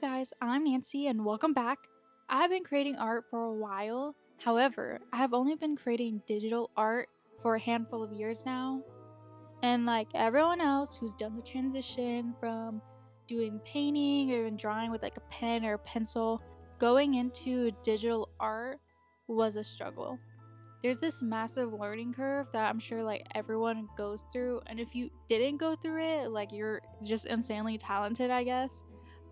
Hello guys, I'm Nancy and welcome back. I have been creating art for a while. However, I have only been creating digital art for a handful of years now. And like everyone else who's done the transition from doing painting or even drawing with like a pen or a pencil, going into digital art was a struggle. There's this massive learning curve that I'm sure like everyone goes through, and if you didn't go through it, like you're just insanely talented, I guess.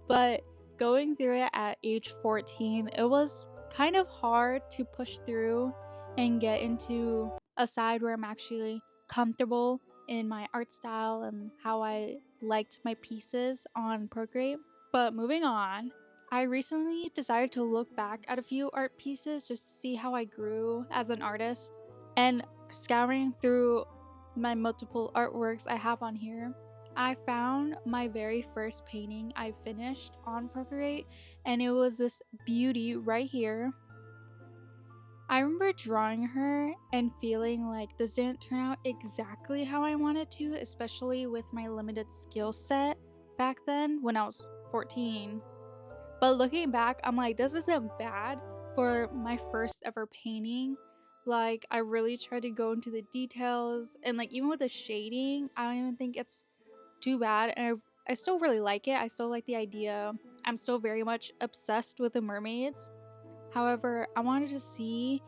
But going through it at age 14, it was kind of hard to push through and get into a side where I'm actually comfortable in my art style and how I liked my pieces on Procreate. But moving on, I recently decided to look back at a few art pieces just to see how I grew as an artist. And scouring through my multiple artworks I have on here, I found my very first painting I finished on Procreate, and it was this beauty right here. I remember drawing her and feeling like this didn't turn out exactly how I wanted to, especially with my limited skill set back then when I was 14. But looking back, I'm like, this isn't bad for my first ever painting. Like, I really tried to go into the details, and like even with the shading, I don't even think it's too bad, and I still really like it. I still like the idea. I'm still very much obsessed with the mermaids. However, I wanted to see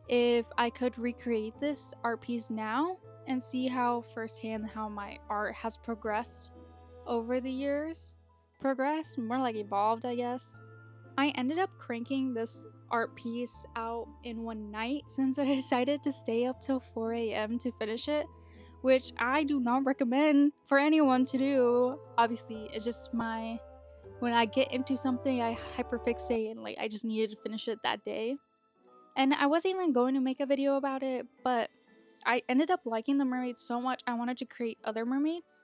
if I could recreate this art piece now and see how firsthand how my art has progressed over the years. Progressed, more like evolved, I guess. I ended up cranking this art piece out in one night since I decided to stay up till 4 a.m. to finish it, which I do not recommend for anyone to do. Obviously, it's just when I get into something, I hyperfixate and like I just needed to finish it that day. And I wasn't even going to make a video about it, but I ended up liking the mermaids so much I wanted to create other mermaids.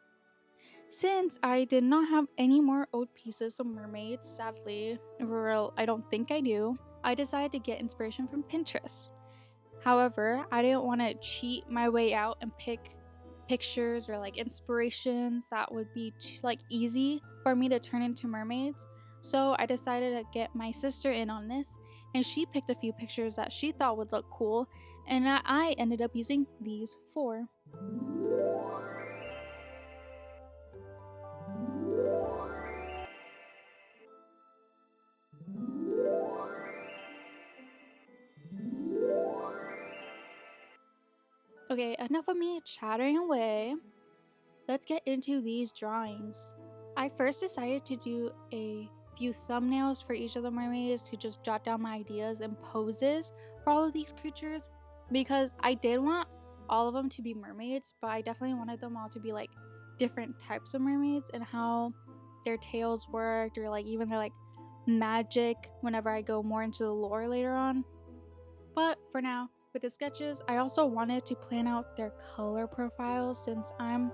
Since I did not have any more old pieces of mermaids, sadly, or I don't think I do, I decided to get inspiration from Pinterest. However, I didn't want to cheat my way out and pick pictures or like inspirations that would be like easy for me to turn into mermaids. So I decided to get my sister in on this, and she picked a few pictures that she thought would look cool, and I ended up using these four. Okay, enough of me chattering away. Let's get into these drawings. I first decided to do a few thumbnails for each of the mermaids to just jot down my ideas and poses for all of these creatures, because I did want all of them to be mermaids, but I definitely wanted them all to be like different types of mermaids and how their tails worked, or like even their like magic whenever I go more into the lore later on. But for now, with the sketches, I also wanted to plan out their color profiles since I'm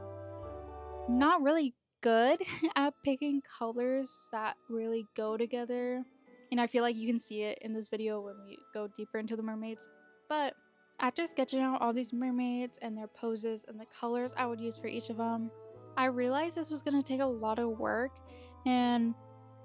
not really good at picking colors that really go together. And I feel like you can see it in this video when we go deeper into the mermaids. But after sketching out all these mermaids and their poses and the colors I would use for each of them, I realized this was going to take a lot of work, and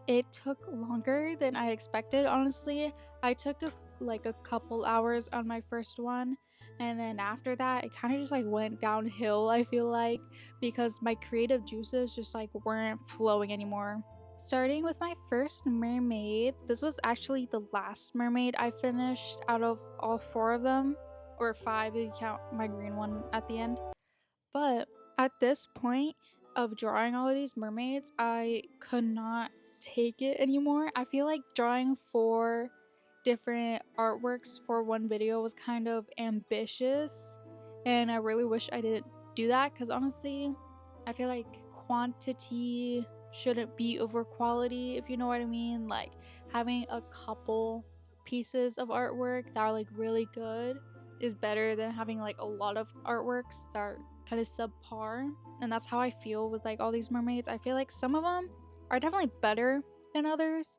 it took longer than I expected, honestly. I took like a couple hours on my first one, and then after that it kind of just like went downhill, I feel like, because my creative juices just like weren't flowing anymore. Starting with my first mermaid, this was actually the last mermaid I finished out of all four of them, or five if you count my green one at the end. But at this point of drawing all of these mermaids, I could not take it anymore. I feel like drawing four different artworks for one video was kind of ambitious, and I really wish I didn't do that, because honestly, I feel like quantity shouldn't be over quality, if you know what I mean. Like, having a couple pieces of artwork that are like really good is better than having like a lot of artworks that are kind of subpar. And that's how I feel with like all these mermaids. I feel like some of them are definitely better than others.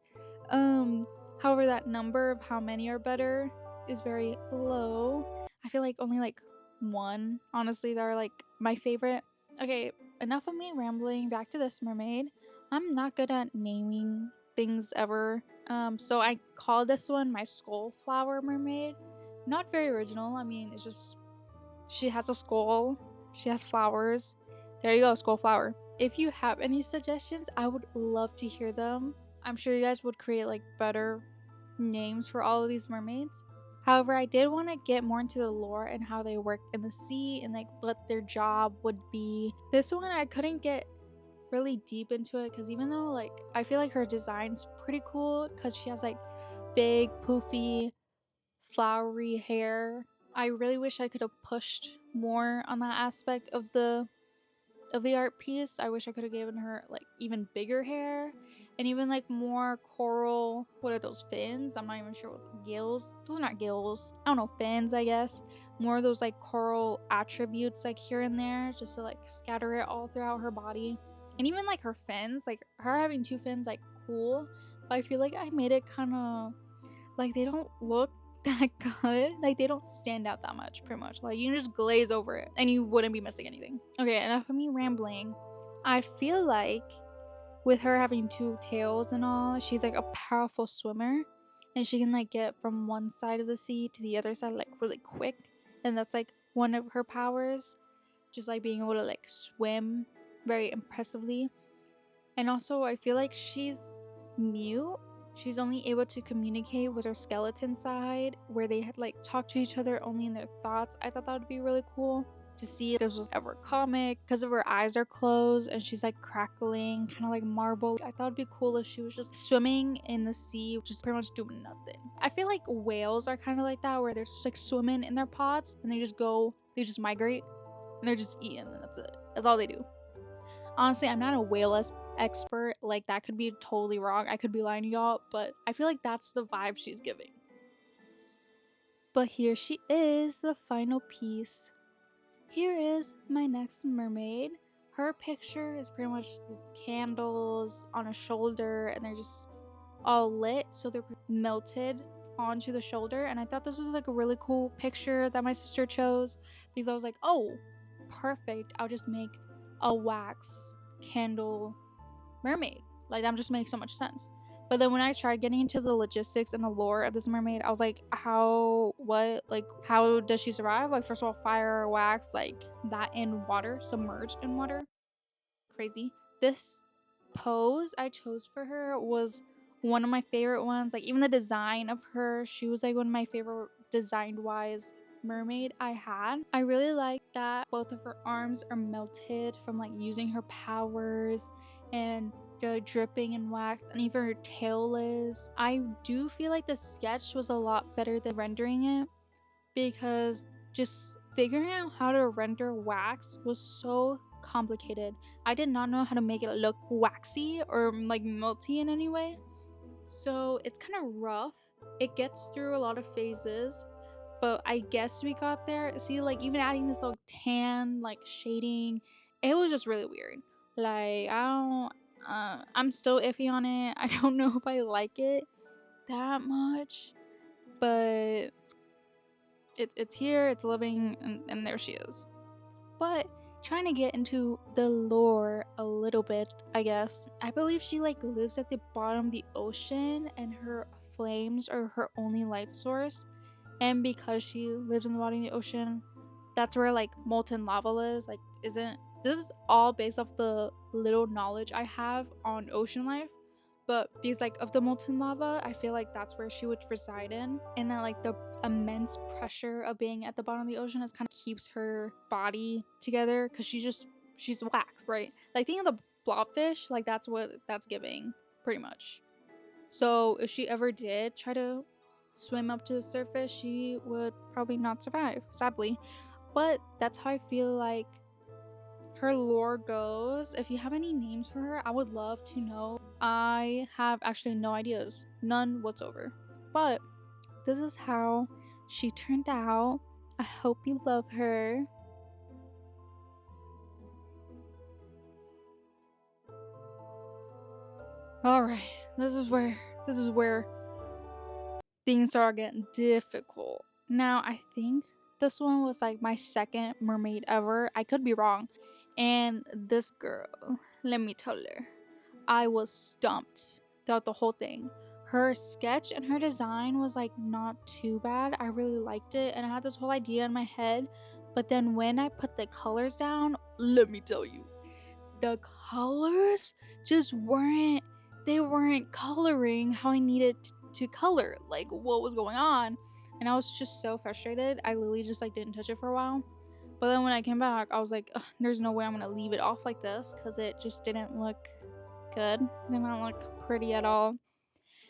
However, that number of how many are better is very low. I feel like only like one, honestly, that are like my favorite. Okay, enough of me rambling. Back to this mermaid. I'm not good at naming things ever. So I call this one my skull flower mermaid. Not very original. I mean, it's just she has a skull, she has flowers. There you go, skull flower. If you have any suggestions, I would love to hear them. I'm sure you guys would create like better names for all of these mermaids. However, I did want to get more into the lore and how they work in the sea and like what their job would be. This one I couldn't get really deep into it because even though like I feel like her design's pretty cool because she has like big poofy flowery hair. I really wish I could have pushed more on that aspect of the art piece. I wish I could have given her like even bigger hair and even like more coral. What are those, fins? I'm not even sure what, gills. Those are not gills. I don't know, fins, I guess. More of those like coral attributes like here and there just to like scatter it all throughout her body. And even like her fins, like her having two fins, like cool. But I feel like I made it kind of like they don't look that good. Like they don't stand out that much, pretty much. Like you can just glaze over it and you wouldn't be missing anything. Okay, enough of me rambling. I feel like with her having two tails and all, she's like a powerful swimmer and she can like get from one side of the sea to the other side like really quick. And that's like one of her powers, just like being able to like swim very impressively. And also I feel like she's mute. She's only able to communicate with her skeleton side where they had like talk to each other only in their thoughts. I thought that would be really cool to see if this was ever comic because of her eyes are closed and she's like crackling, kind of like marble. I thought it'd be cool if she was just swimming in the sea, just pretty much doing nothing. I feel like whales are kind of like that where they're just like swimming in their pods and they just migrate and they're just eating and that's it. That's all they do. Honestly, I'm not a whale expert. Like that could be totally wrong. I could be lying to y'all, but I feel like that's the vibe she's giving. But here she is, the final piece. Here is my next mermaid. Her picture is pretty much these candles on a shoulder and they're just all lit, so they're melted onto the shoulder. And I thought this was like a really cool picture that my sister chose because I was like, oh, perfect. I'll just make a wax candle mermaid. Like that just makes so much sense. But then when I tried getting into the logistics and the lore of this mermaid, I was like, how does she survive? Like, first of all, fire, wax, like that in water, submerged in water. Crazy. This pose I chose for her was one of my favorite ones. Like even the design of her, she was like one of my favorite design wise mermaid I had. I really like that both of her arms are melted from like using her powers and the dripping in wax, and even her tail is. I do feel like the sketch was a lot better than rendering it because just figuring out how to render wax was so complicated. I did not know how to make it look waxy or like melty in any way. So it's kind of rough. It gets through a lot of phases, but I guess we got there. See, like even adding this little tan like shading, it was just really weird. Like I'm still iffy on it. I don't know if I like it that much, but it's here, it's living, and there she is. But trying to get into the lore a little bit, I guess. I believe she like lives at the bottom of the ocean and her flames are her only light source. And because she lives in the bottom of the ocean, that's where like molten lava lives. Like isn't this is all based off the little knowledge I have on ocean life. But because like of the molten lava, I feel like that's where she would reside in. And then like the immense pressure of being at the bottom of the ocean is kind of keeps her body together because she's wax, right? Like think of the blobfish, like that's what that's giving, pretty much. So if she ever did try to swim up to the surface, she would probably not survive, sadly. But that's how I feel like her lore goes. If you have any names for her, I would love to know. I have actually no ideas, none whatsoever. But this is how she turned out. I hope you love her. Alright, this is where things start getting difficult. Now I think this one was like my second mermaid ever. I could be wrong. And this girl, let me tell her, I was stumped. throughout the whole thing. Her sketch and her design was like not too bad. I really liked it, and I had this whole idea in my head. But then when I put the colors down, let me tell you, the colors just weren't, they weren't coloring how I needed to color. Like, what was going on? And I was just so frustrated. I literally just like didn't touch it for a while. But then when I came back, I was like, there's no way I'm gonna leave it off like this, because it just didn't look good. It didn't look pretty at all.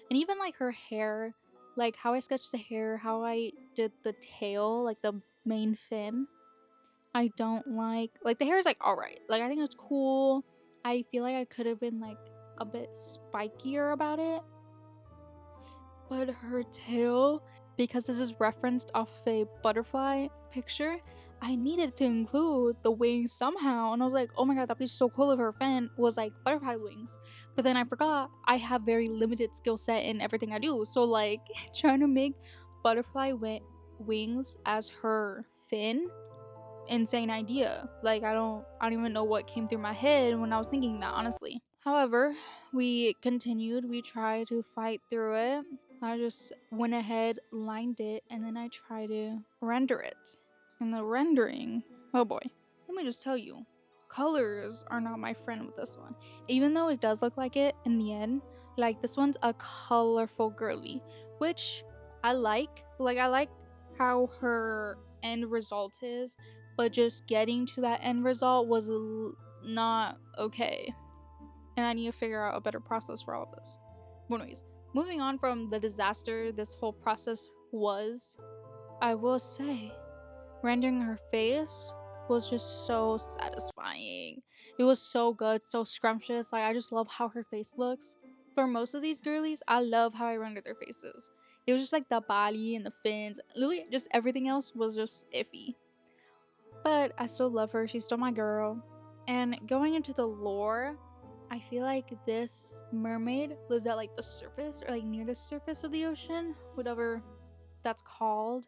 And even like her hair, like how I sketched the hair, how I did the tail, like the main fin, I don't like the hair is like alright. Like, I think it's cool. I feel like I could have been like a bit spikier about it. But her tail, because this is referenced off a butterfly picture, I needed to include the wings somehow. And I was like, oh my god, that'd be so cool if her fin was like butterfly wings. But then I forgot I have very limited skill set in everything I do. So like trying to make butterfly wings as her fin, insane idea. Like, I don't even know what came through my head when I was thinking that, honestly. However, we continued. We tried to fight through it. I just went ahead, lined it, and then I tried to render it. And the rendering, oh boy, let me just tell you, colors are not my friend with this one. Even though it does look like it in the end, like this one's a colorful girly, which I like. Like, I like how her end result is, but just getting to that end result was not okay. And I need to figure out a better process for all of this. But anyways, moving on from the disaster this whole process was, I will say, rendering her face was just so satisfying. It was so good, so scrumptious. Like, I just love how her face looks. For most of these girlies, I love how I rendered their faces. It was just like the body and the fins. Literally, just everything else was just iffy. But I still love her. She's still my girl. And going into the lore, I feel like this mermaid lives at like the surface, or like near the surface of the ocean, whatever that's called.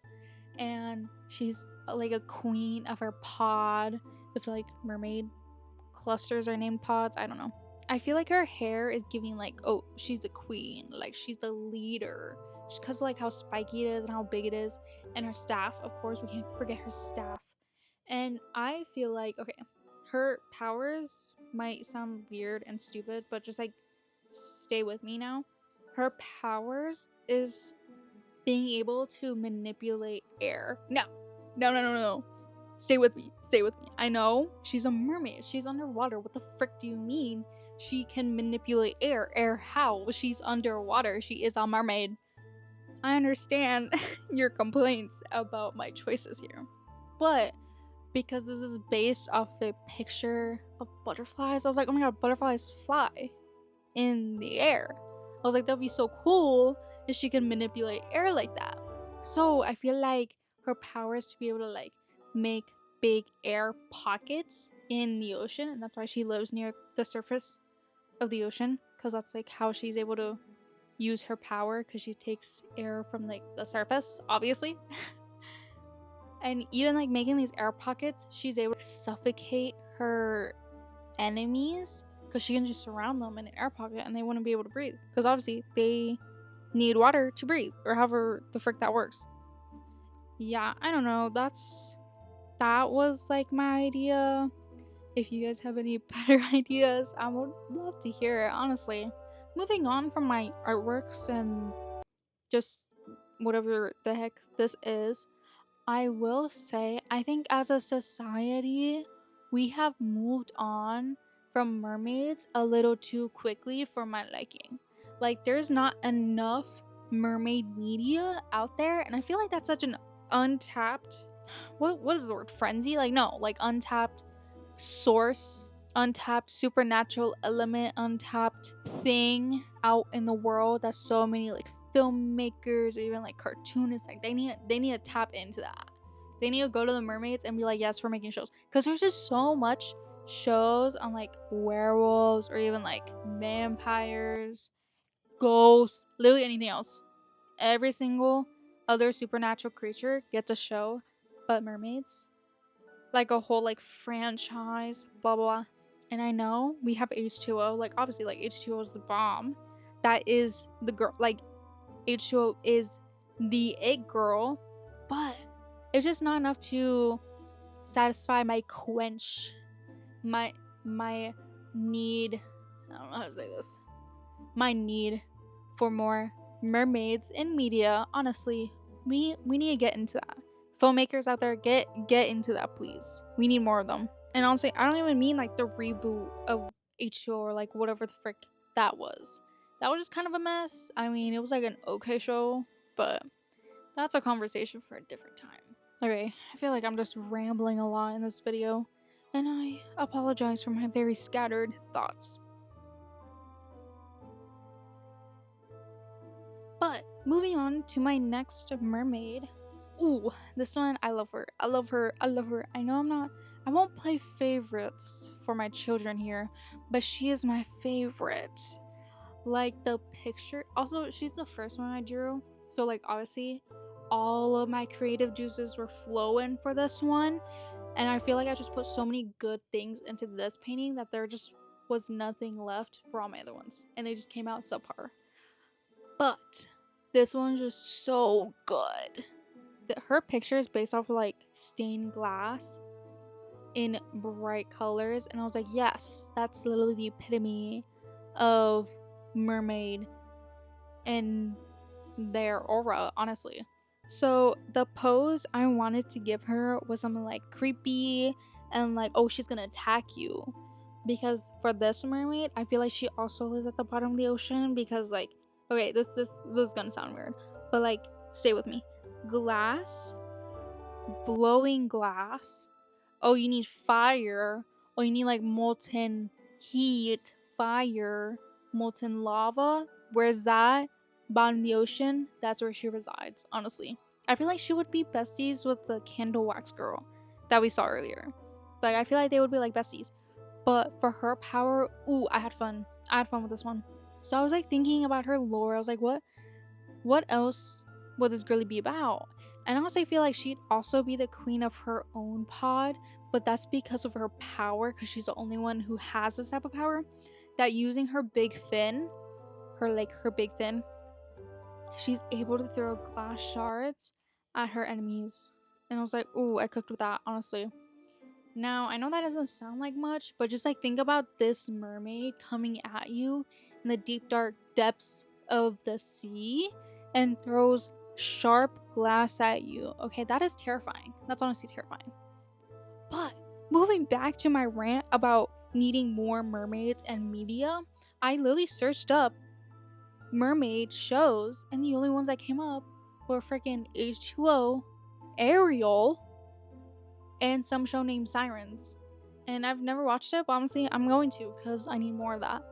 And she's like a queen of her pod. If like mermaid clusters are named pods, I don't know. I feel like her hair is giving like, oh, she's the queen, like she's the leader, just because like how spiky it is and how big it is. And her staff, of course, we can't forget her staff. And I feel like, okay, her powers might sound weird and stupid, but just like stay with me now. Her powers is being able to manipulate air. No. Stay with me. I know she's a mermaid. She's underwater. What the frick do you mean? She can manipulate air. Air how? She's underwater. She is a mermaid. I understand your complaints about my choices here. But because this is based off a picture of butterflies, I was like, oh my god, butterflies fly in the air. I was like, that'd be so cool if she can manipulate air like that. So I feel like her power is to be able to like make big air pockets in the ocean, and that's why she lives near the surface of the ocean, because that's like how she's able to use her power, because she takes air from like the surface, obviously. And even like making these air pockets, she's able to suffocate her enemies, because she can just surround them in an air pocket and they wouldn't be able to breathe, because obviously they need water to breathe, or however the frick that works. Yeah, I don't know, that was like my idea. If you guys have any better ideas, I would love to hear it, honestly. Moving on from my artworks and just whatever the heck this is, I will say, I think as a society, we have moved on from mermaids a little too quickly for my liking. Like, there's not enough mermaid media out there, and I feel like that's such an untapped, what is the word, frenzy? Like, no, like untapped source, untapped supernatural element, untapped thing out in the world that so many like filmmakers or even like cartoonists, like they need to tap into that. They need to go to the mermaids and be like, yes, we're making shows, because there's just so much shows on like werewolves or even like vampires, ghosts, literally anything else. Every single other supernatural creature gets a show, but mermaids, like a whole like franchise, blah blah blah. And I know we have H2O, like obviously like H2O is the bomb, that is the girl, like H2O is the it girl, but it's just not enough to satisfy my quench, my need. I don't know how to say this. My need for more mermaids in media. Honestly, we need to get into that. Filmmakers out there, get into that, please. We need more of them. And honestly, I don't even mean like the reboot of H2O or like whatever the frick that was. That was just kind of a mess. I mean, it was like an okay show, but that's a conversation for a different time. Okay, I feel like I'm just rambling a lot in this video, and I apologize for my very scattered thoughts. But moving on to my next mermaid. Ooh, this one, I love her. I love her. I love her. I know I won't play favorites for my children here, but she is my favorite. Like the picture. Also, she's the first one I drew. So like obviously all of my creative juices were flowing for this one. And I feel like I just put so many good things into this painting that there just was nothing left for all my other ones. And they just came out subpar. But this one's just so good. Her picture is based off of like stained glass in bright colors, and I was like, yes, that's literally the epitome of mermaid and their aura, honestly. So the pose I wanted to give her was something like creepy and like, oh, she's gonna attack you. Because for this mermaid, I feel like she also lives at the bottom of the ocean. Because like, okay, this is gonna sound weird, but like, stay with me. Glass, blowing glass. Oh, you need fire. Oh, you need like molten heat, fire, molten lava. Where's that? Bottom of the ocean. That's where she resides, honestly. I feel like she would be besties with the candle wax girl that we saw earlier. Like, I feel like they would be like besties. But for her power, ooh, I had fun. I had fun with this one. So I was like thinking about her lore. I was like, what else would this girly be about? And I also feel like she'd also be the queen of her own pod, but that's because of her power, because she's the only one who has this type of power, that using her big fin, her big fin, she's able to throw glass shards at her enemies. And I was like, ooh, I cooked with that, honestly. Now, I know that doesn't sound like much, but just like think about this mermaid coming at you in the deep dark depths of the sea and throws sharp glass at you. Okay, that is terrifying. That's honestly terrifying. But moving back to my rant about needing more mermaids and media, I literally searched up mermaid shows, and the only ones that came up were freaking H2O, Ariel, and some show named Sirens. And I've never watched it, but honestly, I'm going to, because I need more of that.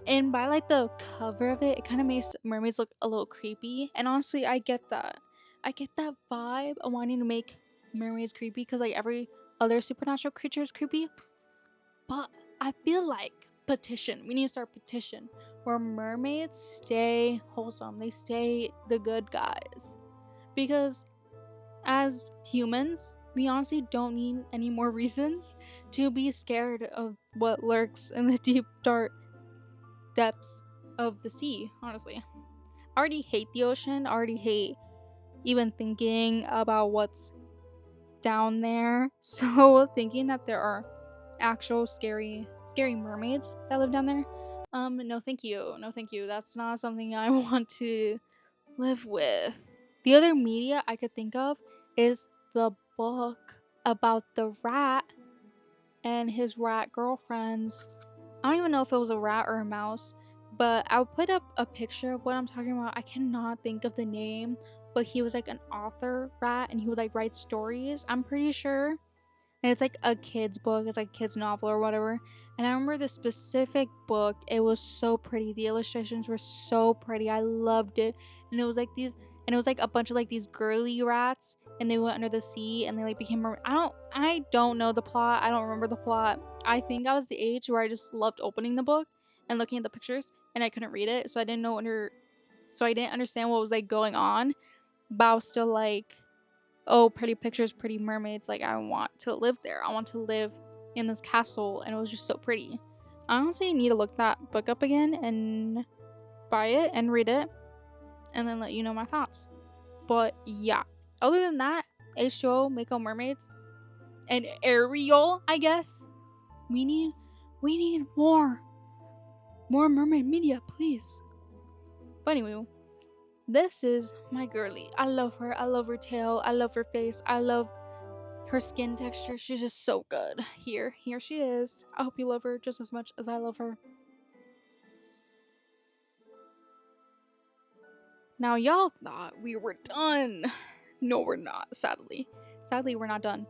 And by like the cover of it, it kind of makes mermaids look a little creepy. And honestly, I get that. I get that vibe of wanting to make mermaids creepy, because like every other supernatural creature is creepy. But I feel like we need to start petition where mermaids stay wholesome. They stay the good guys. Because as humans, we honestly don't need any more reasons to be scared of what lurks in the deep, dark depths of the sea, honestly. I already hate the ocean. I already hate even thinking about what's down there. So thinking that there are actual scary mermaids that live down there, no thank you. No thank you. That's not something I want to live with. The other media I could think of is the book about the rat and his rat girlfriends. I don't even know if it was a rat or a mouse, but I'll put up a picture of what I'm talking about. I cannot think of the name, but he was like an author rat, and he would like write stories, I'm pretty sure. And it's like a kid's book, it's like a kid's novel or whatever. And I remember this specific book, it was so pretty. The illustrations were so pretty. I loved it. And it was like a bunch of like these girly rats, and they went under the sea and they like became I don't know the plot. I don't remember the plot. I think I was the age where I just loved opening the book and looking at the pictures, and I couldn't read it, so I didn't understand what was like going on. But I was still like, oh, pretty pictures, pretty mermaids, like I want to live there. I want to live in this castle, and it was just so pretty. I honestly need to look that book up again and buy it and read it and then let you know my thoughts. But yeah, other than that, H2O, Mako Mermaids, and Ariel, I guess. We need more mermaid media, please. But anyway, this is my girly. I love her. I love her tail. I love her face. I love her skin texture. She's just so good. Here she is. I hope you love her just as much as I love her. Now, y'all thought we were done. No, we're not, sadly. Sadly, we're not done.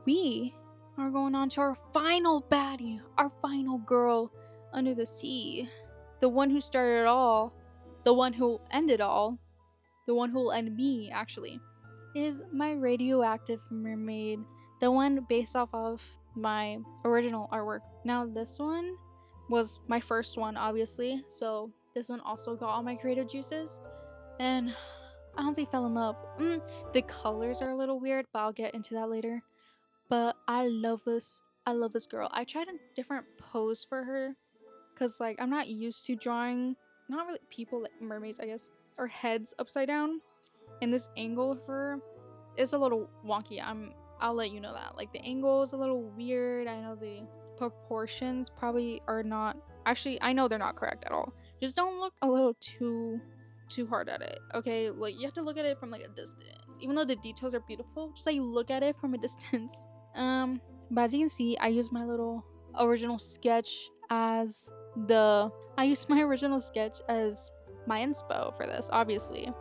We are going on to our final baddie, our final girl under the sea. The one who started it all, the one who ended all, the one who will end me, actually, is my radioactive mermaid. The one based off of my original artwork. Now, this one was my first one, obviously. So, this one also got all my creative juices. And I honestly fell in love. The colors are a little weird, but I'll get into that later. But I love this. I love this girl. I tried a different pose for her because, like, I'm not used to drawing, not really people, like mermaids, I guess, or heads upside down. And this angle of her is a little wonky. I'll let you know that. Like, the angle is a little weird. I know the proportions probably are not, actually, I know they're not correct at all. Just don't look a little too hard at it, okay? Like, you have to look at it from like a distance. Even though the details are beautiful, just like look at it from a distance. But as you can see, I used my little original sketch as my inspo for this, obviously.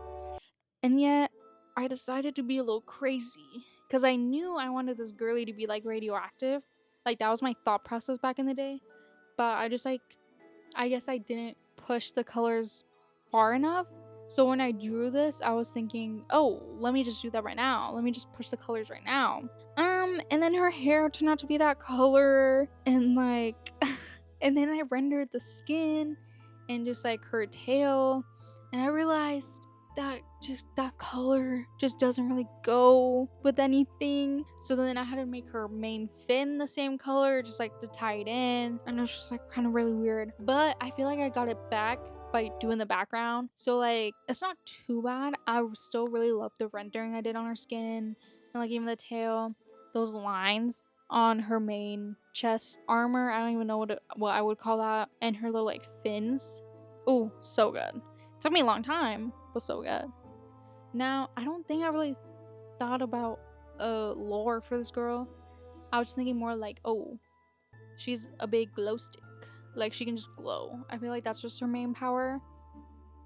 And yet, I decided to be a little crazy because I knew I wanted this girly to be like radioactive. Like, that was my thought process back in the day. But I guess I didn't push the colors far enough. So when I drew this, I was thinking, oh, let me just do that right now. Let me just push the colors right now. And then her hair turned out to be that color, and like, and then I rendered the skin and just like her tail, and I realized that color just doesn't really go with anything. So then I had to make her main fin the same color, just like to tie it in, and it was just like kind of really weird. But I feel like I got it back by doing the background, so like it's not too bad. I still really love the rendering I did on her skin, and like even the tail, those lines on her main chest armor, I don't even know what I would call that, and her little like fins. Oh, so good. It took me a long time, but so good. Now, I don't think I really thought about lore for this girl. I was thinking more like, oh, she's a big glow stick. Like, she can just glow. I feel like that's just her main power.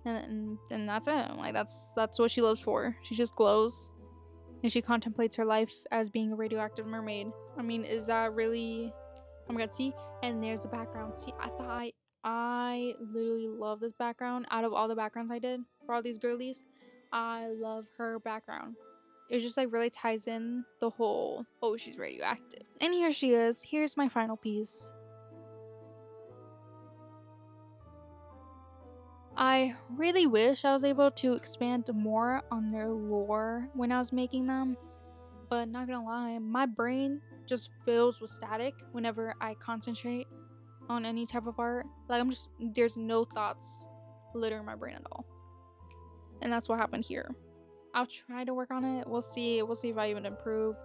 And that's it. Like, that's what she lives for. She just glows. And she contemplates her life as being a radioactive mermaid. I mean, is that really... Oh my god, see? And there's the background. See, I literally love this background. Out of all the backgrounds I did for all these girlies, I love her background. It just like really ties in the whole, oh, she's radioactive. And here she is. Here's my final piece. I really wish I was able to expand more on their lore when I was making them, but not gonna lie, my brain just fills with static whenever I concentrate on any type of art. Like, there's no thoughts littering my brain at all. And that's what happened here. I'll try to work on it. We'll see if I even improve.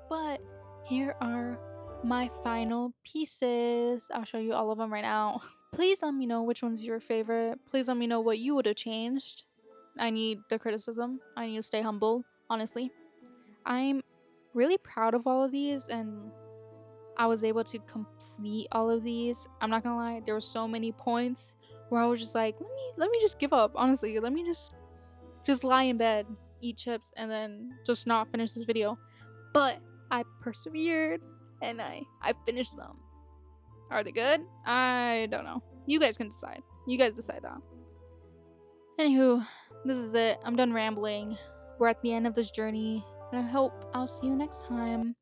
But here are my final pieces. I'll show you all of them right now. Please let me know which one's your favorite. Please let me know what you would have changed. I need the criticism. I need to stay humble, honestly. I'm really proud of all of these, and I was able to complete all of these. I'm not gonna lie, there were so many points where I was just like, let me just give up, honestly. Let me just lie in bed, eat chips, and then just not finish this video. But I persevered, and I finished them. Are they good? I don't know. You guys can decide. You guys decide that. Anywho, this is it. I'm done rambling. We're at the end of this journey, and I hope I'll see you next time.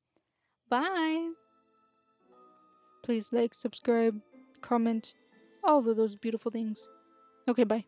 Bye! Please like, subscribe, comment, all of those beautiful things. Okay, bye.